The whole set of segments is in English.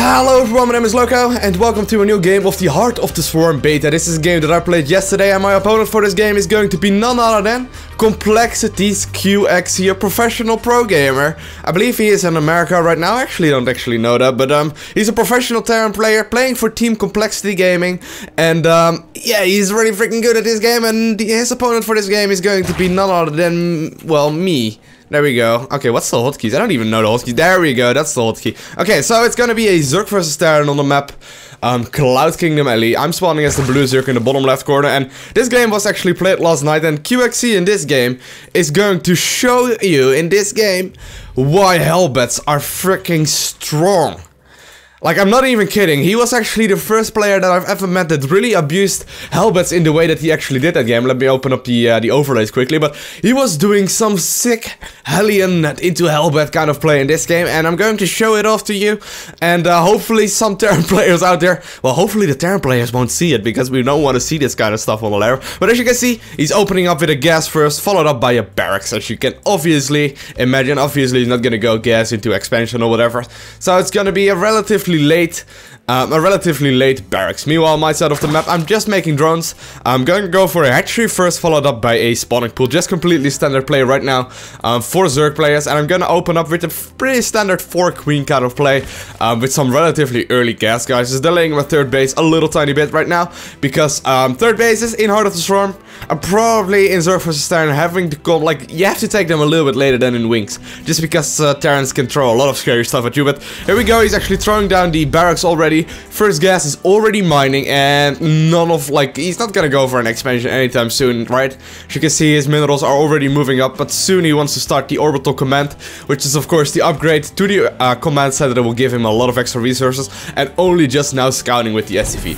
Hello everyone, my name is Lowko and welcome to a new game of the Heart of the Swarm beta. This is a game that I played yesterday and my opponent for this game is going to be none other than coLqxc, a professional pro gamer. I believe he is in America right now. I actually don't know that, but he's a professional Terran player playing for Team Complexity Gaming, and yeah, he's really freaking good at this game, and his opponent for this game is going to be none other than, well, me. There we go. Okay, what's the hotkeys? I don't even know the hotkeys. There we go, that's the hotkey. Okay, so it's gonna be a Zerg versus Terran on the map. Cloud Kingdom Alley. I'm spawning as the blue Zerg in the bottom left corner, and this game was actually played last night, and QXC in this game is going to show you in this game why Hellbats are freaking strong. Like, I'm not even kidding, he was actually the first player that I've ever met that really abused Hellbats in the way that he actually did that game. Let me open up the overlays quickly, but he was doing some sick Hellion into Hellbat kind of play in this game, and I'm going to show it off to you, and hopefully some Terran players out there, well, hopefully the Terran players won't see it, because we don't want to see this kind of stuff on the lair. But as you can see, he's opening up with a gas first, followed up by a barracks, as you can obviously imagine. Obviously he's not gonna go gas into expansion or whatever, so it's gonna be a relatively late barracks. Meanwhile, on my side of the map, I'm just making drones. I'm going to go for a hatchery first, followed up by a spawning pool. Just completely standard play right now for Zerg players, and I'm gonna open up with a pretty standard 4-queen kind of play with some relatively early gas, guys. Just delaying my third base a little tiny bit right now because third base is in Heart of the Swarm. I'm probably in Zerg vs Terran having to come, like, you have to take them a little bit later than in Wings, just because Terrans can throw a lot of scary stuff at you. But here we go, he's actually throwing down the barracks already. First gas is already mining, and he's not gonna go for an expansion anytime soon, right? As you can see, his minerals are already moving up, but soon he wants to start the orbital command, which is of course the upgrade to the command set that will give him a lot of extra resources, and only just now scouting with the SCV.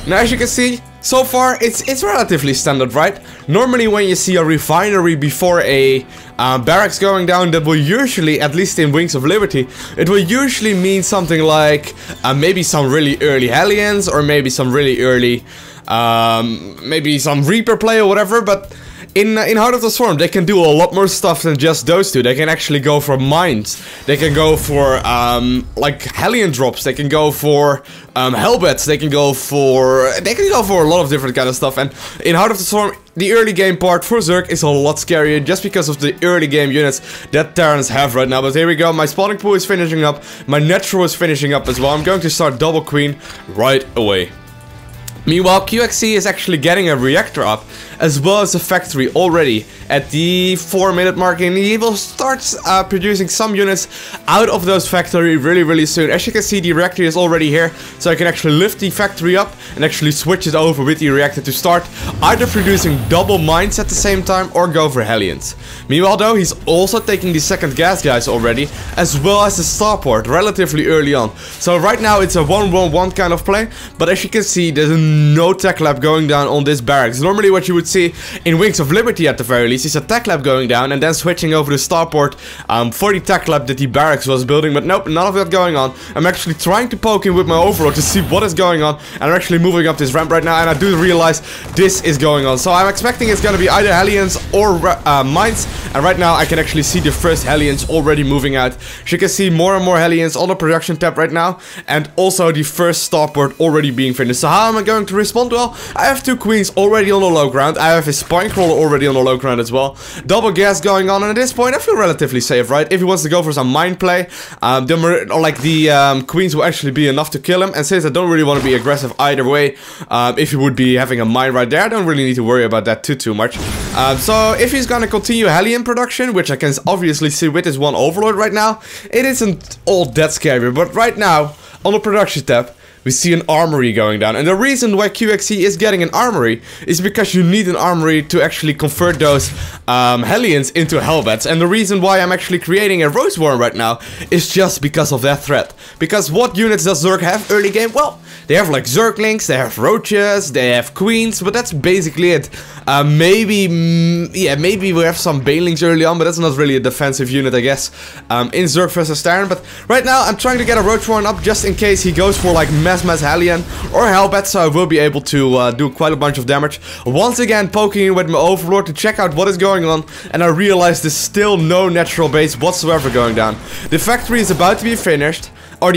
Now, as you can see, so far it's relatively standard, right? Normally when you see a refinery before a barracks going down, that will usually, at least in Wings of Liberty, it will usually mean something like maybe some really early Hellions, or maybe some really early maybe some Reaper play or whatever. But in Heart of the Swarm, they can do a lot more stuff than just those two. They can actually go for mines. They can go for like Hellion drops. They can go for Hellbats. They can go for a lot of different kind of stuff. And in Heart of the Swarm, the early game part for Zerg is a lot scarier, just because of the early game units that Terrans have right now. But here we go, my spawning pool is finishing up, my natural is finishing up as well. I'm going to start double queen right away. Meanwhile, QXC is actually getting a reactor up, as well as a factory already at the 4-minute mark, and he will start producing some units out of those factory really soon. As you can see, the reactor is already here, so I can actually lift the factory up and actually switch it over with the reactor to start either producing double mines at the same time or go for Hellions. Meanwhile though, he's also taking the second gas guys already, as well as the starport relatively early on. So right now it's a 1-1-1 kind of play, but as you can see, there's no tech lab going down on this barracks. Normally what you would see in Wings of Liberty at the very least is a tech lab going down and then switching over to starport for the tech lab that the barracks was building, but nope, none of that going on. I'm actually trying to poke in with my overlord to see what is going on, and I'm actually moving up this ramp right now, and I do realize this is going on. So I'm expecting it's gonna be either Hellions or mines, and right now I can actually see the first Hellions already moving out. As you can see, more and more Hellions on the production tab right now, and also the first starport already being finished. So how am I going to respond? Well, I have 2 queens already on the low ground. I have a spine crawler already on the low ground as well. Double gas going on, and at this point I feel relatively safe, right? If he wants to go for some mine play, the queens will actually be enough to kill him. And since I don't really want to be aggressive either way, if he would be having a mine right there, I don't really need to worry about that too much. So if he's gonna continue Hellion production, which I can obviously see with his one overlord right now, it isn't all that scary. But right now, on the production tab, we see an armory going down, and the reason why QXC is getting an armory is because you need an armory to actually convert those Hellions into Hellbats. And the reason why I'm actually creating a Rose Warren right now is just because of that threat. Because what units does Zerg have early game? Well, they have like Zerglings, they have Roaches, they have Queens, but that's basically it. Maybe we have some Banelings early on, but that's not really a defensive unit, I guess, in Zerg vs Terran. But right now I'm trying to get a Roach Warren up just in case he goes for like mass Hellion or Hellbat, so I will be able to do quite a bunch of damage. Once again, poking in with my overlord to check out what is going on, and I realize there's still no natural base whatsoever going down. The factory is about to be finished. or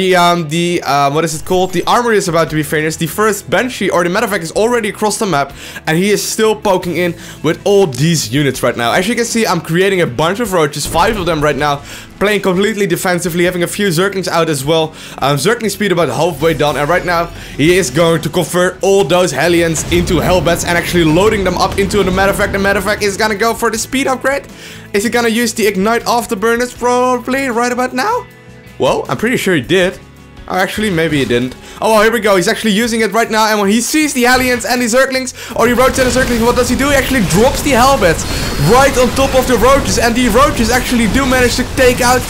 what is it called? The armory is about to be finished. The first Banshee or the Medivac is already across the map, and he is still poking in with all these units right now. As you can see, I'm creating a bunch of roaches, 5 of them right now, playing completely defensively, having a few Zerglings out as well. Zergling speed about halfway done, and right now he is going to convert all those Hellions into Hellbats and actually loading them up into the Medivac. The Medivac is gonna go for the speed upgrade. Is he gonna use the Ignite Afterburners probably right about now? Well, I'm pretty sure he did. Oh, actually, maybe he didn't. Oh, well, here we go. He's actually using it right now. And when he sees the Hellions and the Zerglings, or the Roaches and the Zerglings, what does he do? He actually drops the Hellbats right on top of the Roaches. And the Roaches actually do manage to take out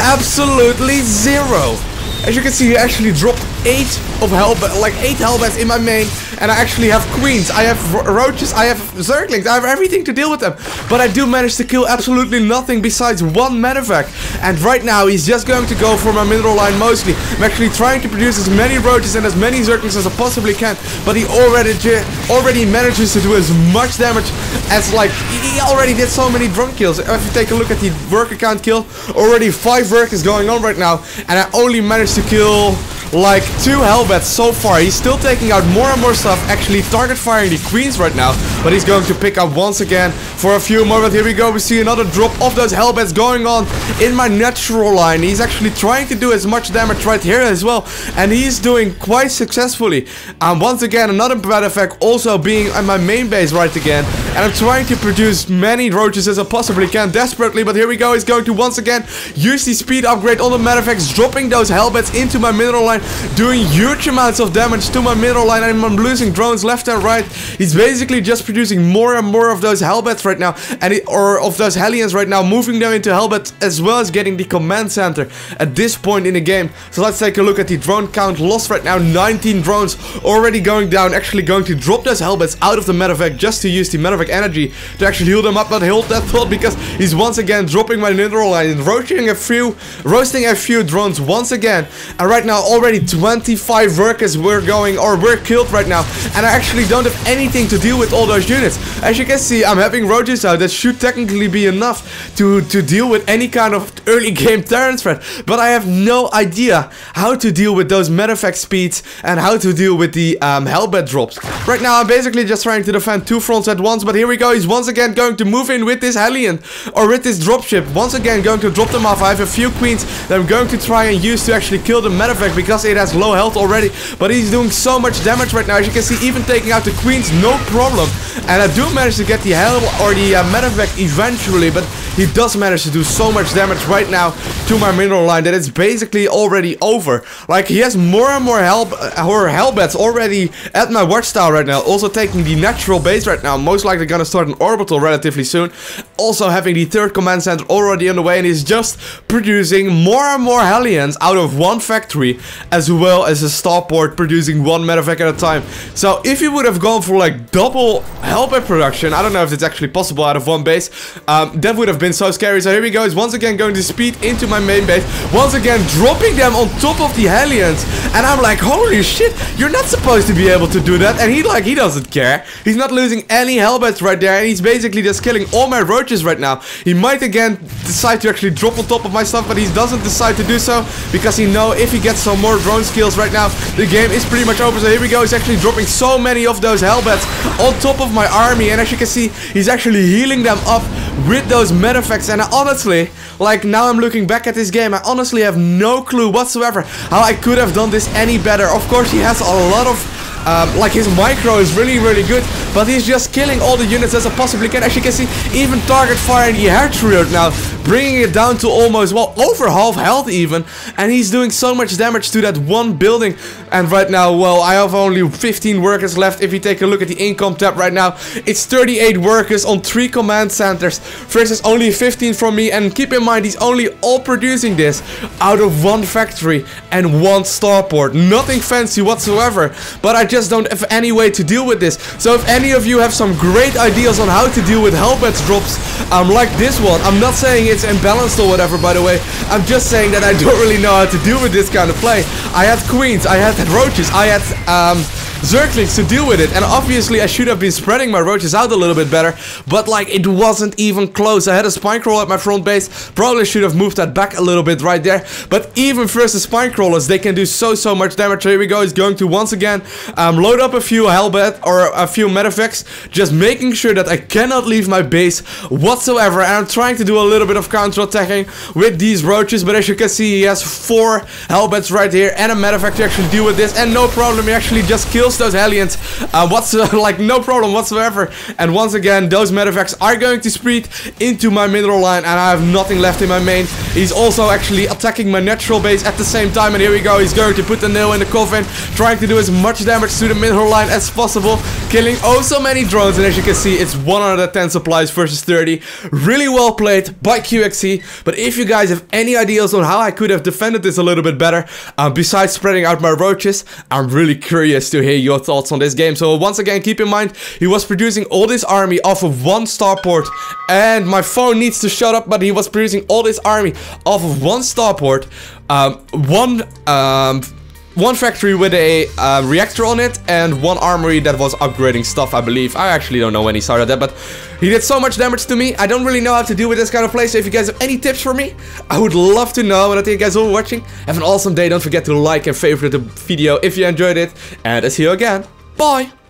absolutely 0. As you can see, he actually dropped 8 Hellbats in my main. And I actually have Queens, I have Roaches, I have Zerglings, I have everything to deal with them. But I do manage to kill absolutely nothing besides 1 Medivac. And right now, he's just going to go for my mineral line mostly. I'm actually trying to produce as many Roaches and as many Zerglings as I possibly can. But he already manages to do as much damage as, like, he already did so many drone kills. If you take a look at the worker count kill, already 5 workers going on right now. And I only managed to kill like 2 Hellbats so far. He's still taking out more and more stuff, actually target firing the Queens right now, but he's going to pick up once again for a few more. But here we go, we see another drop of those Hellbats going on in my natural line. He's actually trying to do as much damage right here as well, and he's doing quite successfully. Once again, another Medivac also being on my main base right again, and I'm trying to produce many Roaches as I possibly can desperately. But here we go, he's going to once again use the speed upgrade on the Medivacs, dropping those Hellbats into my mineral line, doing huge amounts of damage to my mineral line, and I'm losing drones left and right. He's basically just producing more and more of those Hellbats right now, and of those Hellions right now, moving them into Hellbats, as well as getting the command center at this point in the game. So let's take a look at the drone count lost right now. 19 drones already going down, actually going to drop those Hellbats out of the Medivac just to use the Medivac energy to actually heal them up. But hold that thought, because he's once again dropping my mineral line and roasting a few drones once again. And right now already 25 workers were killed right now, and I actually don't have anything to deal with all those units. As you can see, I'm having Roaches out that should technically be enough to deal with any kind of early game Terran threat, but I have no idea how to deal with those Medivac speeds and how to deal with the Hellbat drops. Right now I'm basically just trying to defend 2 fronts at once, but here we go, he's once again going to move in with this Hellion, or with this dropship, once again going to drop them off. I have a few Queens that I'm going to try and use to actually kill the Medivac, because it has low health already, but he's doing so much damage right now. As you can see, even taking out the Queens, no problem. And I do manage to get the Medivac eventually, but he does manage to do so much damage right now to my mineral line that it's basically already over. Like, he has more and more Hellbats already at my watchtower right now, also taking the natural base right now, most likely gonna start an orbital relatively soon, also having the 3rd command center already on the way, and he's just producing more and more Hellions out of 1 factory, as well as a starport producing 1 Medivac at a time. So if you would have gone for like double Hellbat production, I don't know if it's actually possible out of 1 base, that would have been so scary. So here we go, he's once again going to speed into my main base, once again dropping them on top of the Hellions, and I'm like, holy shit, you're not supposed to be able to do that. And he doesn't care. He's not losing any Hellbats right there, and he's basically just killing all my Roaches right now. He might again decide to actually drop on top of my stuff, but he doesn't decide to do so, because he knows if he gets some more drone skills right now, the game is pretty much over. So here we go, he's actually dropping so many of those Hellbats on top of my army, and as you can see, he's actually healing them up with those Medivacs. And I honestly, like, now I'm looking back at this game, I honestly have no clue whatsoever how I could have done this any better. Of course, he has a lot of like, his micro is really good, but he's just killing all the units as I possibly can. As you can see, even target firing the hatchery right now, bringing it down to almost, well, over half health even, and he's doing so much damage to that 1 building. And right now, well, I have only 15 workers left. If you take a look at the income tab right now, it's 38 workers on 3 command centers versus only 15 from me. And keep in mind, he's only all producing this out of 1 factory and 1 starport. Nothing fancy whatsoever, but I just don't have any way to deal with this. So if any of you have some great ideas on how to deal with Hellbats drops, like this one, I'm not saying it's imbalanced or whatever, by the way, I'm just saying that I don't really know how to deal with this kind of play. I had Queens, I had Roaches, I had Zerglings to deal with it. And obviously I should have been spreading my roaches out a little bit better, but like it wasn't even close. I had a spine crawler at my front base, probably should have moved that back a little bit right there, but even versus spine crawlers they can do so much damage. Here we go, he's going to once again load up a few Hellbats or a few Medivacs, just making sure that I cannot leave my base whatsoever. And I'm trying to do a little bit of counter-attacking with these roaches, but as you can see he has 4 Hellbats right here and a Medivac to actually deal with this, and no problem, he actually just kills those Hellions like no problem whatsoever. And once again those Medivacs are going to spread into my mineral line, and I have nothing left in my main. He's also actually attacking my natural base at the same time, and here we go, he's going to put the nail in the coffin, trying to do as much damage to the mineral line as possible, killing oh so many drones. And as you can see, it's 110 supplies versus 30. Really well played by QXC. But if you guys have any ideas on how I could have defended this a little bit better, besides spreading out my roaches, I'm really curious to hear your thoughts on this game. So once again, keep in mind, he was producing all this army off of 1 starport, and my phone needs to shut up, but he was producing all this army off of 1 starport, one factory with a reactor on it, and 1 armory that was upgrading stuff, I believe. I actually don't know when he started that, but he did so much damage to me. I don't really know how to deal with this kind of play, so if you guys have any tips for me, I would love to know. And I thank you guys all for watching. Have an awesome day. Don't forget to like and favorite the video if you enjoyed it, and I'll see you again. Bye!